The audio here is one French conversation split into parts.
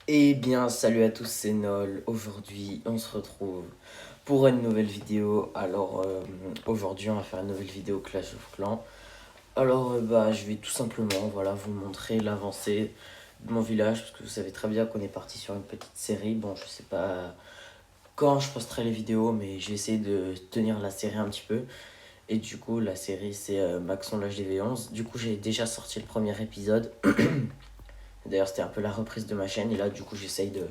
Eh bien, salut à tous, c'est Nol. Aujourd'hui, on se retrouve pour une nouvelle vidéo. Aujourd'hui, on va faire une nouvelle vidéo Clash of Clans. Je vais tout simplement, voilà, vous montrer l'avancée de mon village, parce que vous savez très bien qu'on est parti sur une petite série. Bon, je sais pas quand je posterai les vidéos, mais j'ai essayé de tenir la série un petit peu. Et du coup, la série, c'est Maxon l'HDV11. Du coup, j'ai déjà sorti le premier épisode. D'ailleurs, c'était un peu la reprise de ma chaîne. Et là, du coup, j'essaye de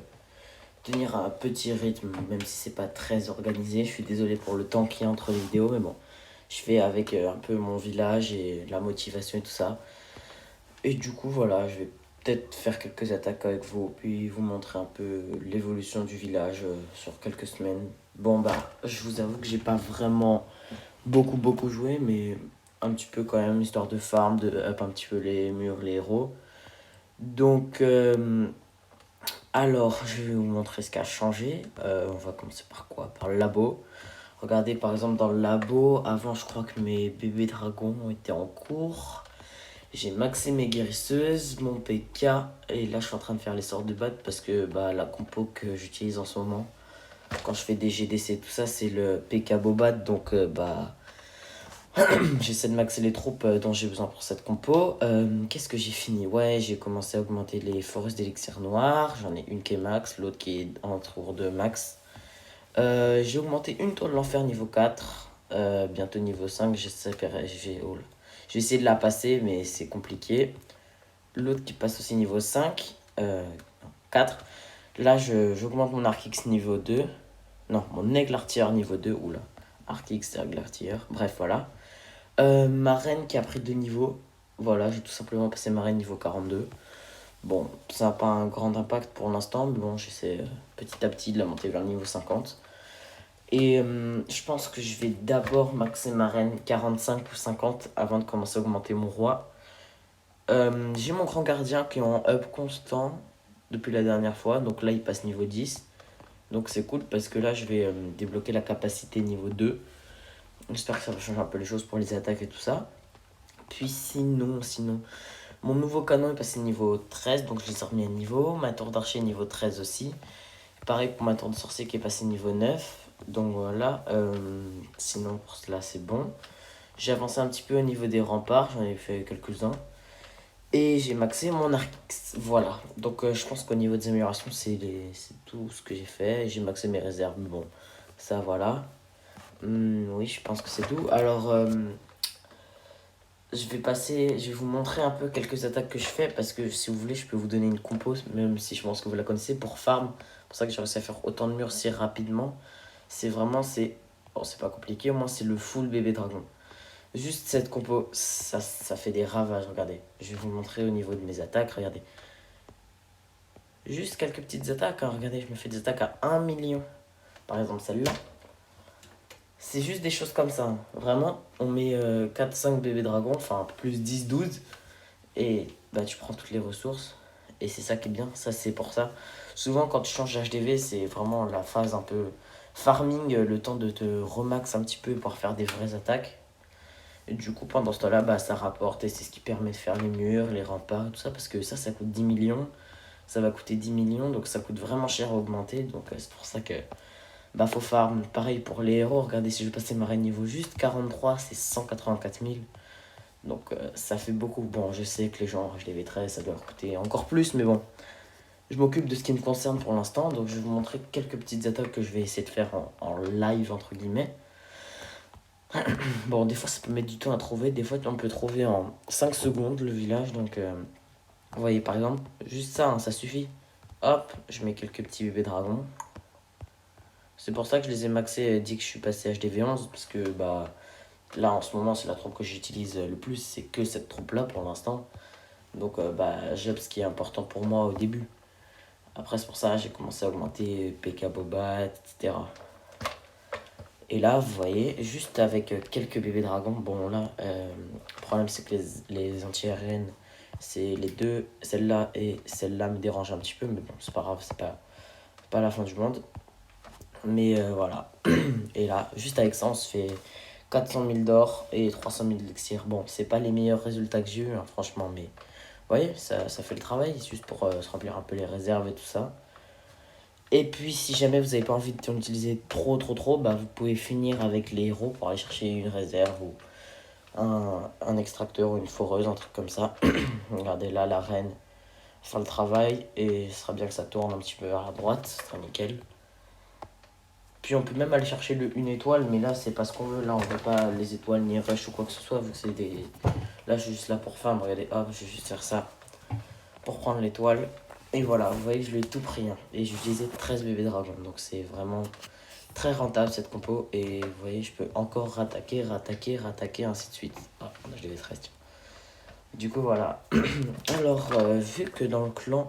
tenir un petit rythme, même si c'est pas très organisé. Je suis désolé pour le temps qu'il y a entre les vidéos, mais bon, je fais avec un peu mon village et la motivation et tout ça. Et du coup, voilà, je vais peut-être faire quelques attaques avec vous, puis vous montrer un peu l'évolution du village sur quelques semaines. Bon, bah, je vous avoue que j'ai pas vraiment beaucoup joué, mais un petit peu quand même, histoire de farm, de up un petit peu les murs, les héros. Donc, alors, je vais vous montrer ce qui a changé. On va commencer par quoi? Par le labo. Regardez, par exemple, dans le labo, avant, je crois que mes bébés dragons étaient en cours. J'ai maxé mes guérisseuses, mon PK, et là, je suis en train de faire les sorts de batte parce que la compo que j'utilise en ce moment, quand je fais des GDC, tout ça, c'est le PK Bobat. Donc, j'essaie de maxer les troupes dont j'ai besoin pour cette compo. Qu'est-ce que j'ai fini? Ouais, j'ai commencé à augmenter les forest d'élixir noir. J'en ai une qui est max, l'autre qui est en tour de max. J'ai augmenté une tour de l'enfer niveau 4. Bientôt niveau 5. J'ai essayé de la passer, mais c'est compliqué. L'autre qui passe aussi niveau 5. 4. Là, j'augmente mon arc X niveau 2. Non, mon aigle artilleur niveau 2. Oula. Arc X, aigle artilleur. Bref, voilà. Ma reine qui a pris 2 niveaux. Voilà, j'ai tout simplement passé ma reine niveau 42. Bon, ça n'a pas un grand impact pour l'instant, mais bon, j'essaie petit à petit de la monter vers le niveau 50. Et je pense que je vais d'abord maxer ma reine 45 ou 50 avant de commencer à augmenter mon roi. J'ai mon grand gardien qui est en up constant depuis la dernière fois, donc là il passe niveau 10. Donc c'est cool parce que là je vais débloquer la capacité niveau 2. J'espère que ça va changer un peu les choses pour les attaques et tout ça. Puis sinon, mon nouveau canon est passé niveau 13, donc je l'ai remis à niveau. Ma tour d'archer niveau 13 aussi. Pareil pour ma tour de sorcier qui est passée niveau 9. Donc voilà, sinon pour cela c'est bon. J'ai avancé un petit peu au niveau des remparts, j'en ai fait quelques-uns. Et j'ai maxé mon arc. Voilà, donc je pense qu'au niveau des améliorations c'est tout ce que j'ai fait. J'ai maxé mes réserves, mais bon, ça voilà. Oui, je pense que c'est tout. Alors, je vais vous montrer un peu quelques attaques que je fais parce que si vous voulez, je peux vous donner une compo, même si je pense que vous la connaissez, pour farm. C'est pour ça que j'ai réussi à faire autant de murs si rapidement. Bon, c'est pas compliqué, au moins c'est le full bébé dragon. Juste cette compo, ça fait des ravages, regardez. Je vais vous montrer au niveau de mes attaques, regardez. Juste quelques petites attaques, hein. Regardez, je me fais des attaques à 1 million. Par exemple celle-là. C'est juste des choses comme ça, hein. Vraiment, on met 4-5 bébés dragons, enfin plus 10-12. Et bah, tu prends toutes les ressources. Et c'est ça qui est bien, ça c'est pour ça. Souvent quand tu changes d'HDV, c'est vraiment la phase un peu farming, le temps de te remax un petit peu pour faire des vraies attaques. Et du coup pendant ce temps-là, ça rapporte et c'est ce qui permet de faire les murs, les remparts, tout ça. Parce que ça coûte 10 millions. Ça va coûter 10 millions, donc ça coûte vraiment cher à augmenter. Donc c'est pour ça que faut farm. Pareil pour les héros, regardez si je passais ma reine niveau juste 43, c'est 184 000. Donc ça fait beaucoup. Bon, je sais que les gens je les mettrais, ça doit leur coûter encore plus, mais bon. Je m'occupe de ce qui me concerne pour l'instant, donc je vais vous montrer quelques petites attaques que je vais essayer de faire en live, entre guillemets. Bon, des fois ça peut mettre du temps à trouver, des fois on peut trouver en 5 secondes le village, donc vous voyez par exemple, juste ça, hein, ça suffit. Hop, je mets quelques petits bébés dragons. C'est pour ça que je les ai maxés dès que je suis passé HDV11, parce que là en ce moment c'est la troupe que j'utilise le plus, c'est que cette troupe là pour l'instant. Donc j'ai ce qui est important pour moi au début. Après c'est pour ça que j'ai commencé à augmenter PK Bobat, etc. Et là vous voyez, juste avec quelques bébés dragons, bon là, le problème c'est que les anti-RN, c'est les deux, celle-là et celle-là me dérangent un petit peu, mais bon c'est pas grave, c'est pas la fin du monde. Mais voilà. Et là, juste avec ça, on se fait 400 000 d'or et 300 000 d'élixir. Bon, c'est pas les meilleurs résultats que j'ai eu, hein, franchement, mais voyez, ça fait le travail, juste pour se remplir un peu les réserves et tout ça. Et puis, si jamais vous n'avez pas envie d'en utiliser trop, bah, vous pouvez finir avec les héros pour aller chercher une réserve ou un extracteur ou une foreuse, un truc comme ça. Regardez là, la reine faire le travail et ce sera bien que ça tourne un petit peu vers la droite, ce sera nickel. Puis on peut même aller chercher le 1 étoile, mais là c'est pas ce qu'on veut, là on veut pas les étoiles ni rush ou quoi que ce soit, vu que c'est des... Là je suis juste là pour farm, regardez, hop, je vais juste faire ça pour prendre l'étoile. Et voilà, vous voyez, je l'ai tout pris, hein. Et j'utilisais 13 bébés dragons, donc c'est vraiment très rentable cette compo. Et vous voyez, je peux encore rattaquer, ainsi de suite. Ah, je l'ai 13. Du coup, voilà. Alors, vu que dans le clan,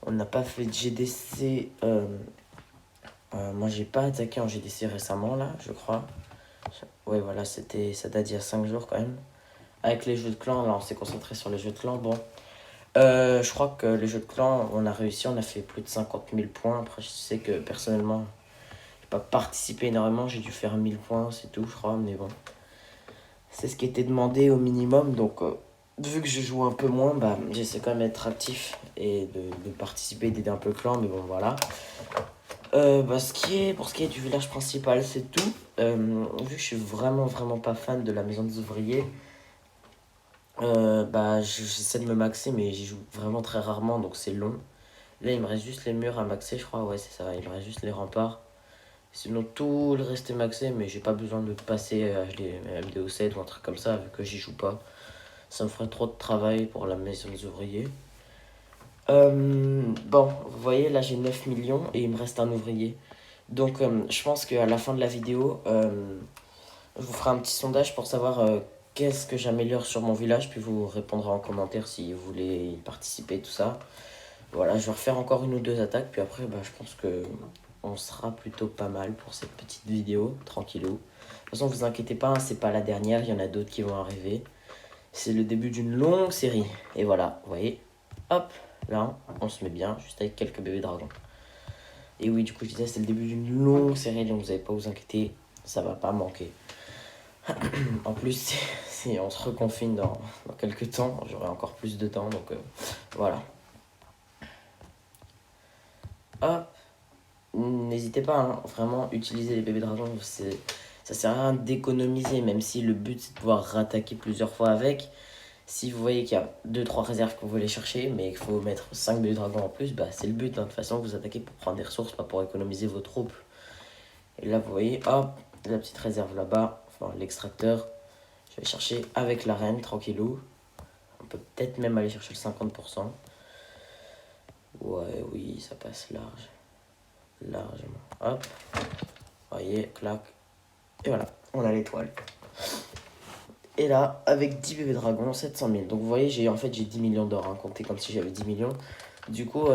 on n'a pas fait de GDC, moi j'ai pas attaqué en GDC récemment, là, je crois. Ouais, voilà, ça date d'il y a 5 jours quand même. Avec les jeux de clan, là, on s'est concentré sur les jeux de clan. Bon, je crois que les jeux de clan, on a réussi, on a fait plus de 50 000 points. Après, je sais que personnellement, j'ai pas participé énormément, j'ai dû faire 1000 points, c'est tout, je crois, mais bon. C'est ce qui était demandé au minimum, donc vu que je joue un peu moins, bah, j'essaie quand même d'être actif et de participer, d'aider un peu le clan, mais bon, voilà. Bah, pour ce qui est du village principal, c'est tout. Vu que je suis vraiment pas fan de la maison des ouvriers, bah, j'essaie de me maxer, mais j'y joue vraiment très rarement, donc c'est long. Là, il me reste juste les murs à maxer, je crois, ouais, c'est ça, il me reste juste les remparts. Sinon, tout le reste est maxé, mais j'ai pas besoin de passer à les MDO7 ou un truc comme ça, vu que j'y joue pas. Ça me ferait trop de travail pour la maison des ouvriers. Bon, vous voyez, là j'ai 9 millions et il me reste un ouvrier. Donc, je pense qu'à la fin de la vidéo, je vous ferai un petit sondage pour savoir qu'est-ce que j'améliore sur mon village, puis vous répondrez en commentaire si vous voulez y participer, tout ça. Voilà, je vais refaire encore une ou deux attaques, puis après, bah, je pense que on sera plutôt pas mal pour cette petite vidéo, tranquillou. De toute façon, vous inquiétez pas, hein, c'est pas la dernière, il y en a d'autres qui vont arriver. C'est le début d'une longue série. Et voilà, vous voyez, hop, là, on se met bien, juste avec quelques bébés dragons. Et oui, du coup, je disais, c'est le début d'une longue série, donc vous n'avez pas à vous inquiéter, ça va pas manquer. En plus, si on se reconfine dans quelques temps, j'aurai encore plus de temps, donc voilà. Hop, n'hésitez pas, hein, vraiment, utiliser les bébés dragons, ça sert à rien d'économiser, même si le but c'est de pouvoir rattaquer plusieurs fois avec. Si vous voyez qu'il y a 2-3 réserves que vous voulez chercher, mais qu'il faut mettre 5 bébés dragons en plus, bah c'est le but, hein. De toute façon, vous attaquez pour prendre des ressources, pas pour économiser vos troupes. Et là, vous voyez, hop, la petite réserve là-bas, enfin l'extracteur. Je vais chercher avec la reine, tranquillou. On peut peut-être même aller chercher le 50%. Ouais, oui, ça passe large. Largement. Hop. Voyez, clac. Et voilà, on a l'étoile. Et là, avec 10 bébés dragons, 700 000. Donc vous voyez, j'ai 10 millions d'or, hein, compté comme si j'avais 10 millions. Du coup,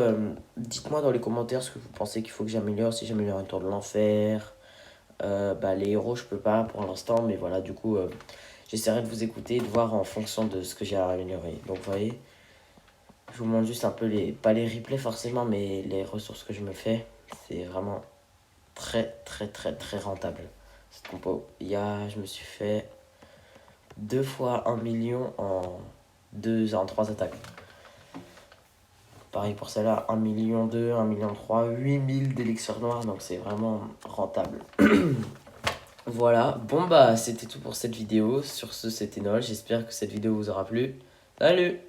dites-moi dans les commentaires ce que vous pensez qu'il faut que j'améliore. Si j'améliore un tour de l'enfer. Bah, les héros, je peux pas pour l'instant. Mais voilà, du coup, j'essaierai de vous écouter, de voir en fonction de ce que j'ai à améliorer. Donc vous voyez, je vous montre juste un peu pas les replays forcément, mais les ressources que je me fais. C'est vraiment très rentable cette compo. Je me suis fait 2 fois 1 million en 3 attaques. Pareil pour celle-là, 1 million 2, 1 million 3, 8000 d'élixir noir, donc c'est vraiment rentable. Voilà, bon bah c'était tout pour cette vidéo. Sur ce, c'était Noël, j'espère que cette vidéo vous aura plu. Salut!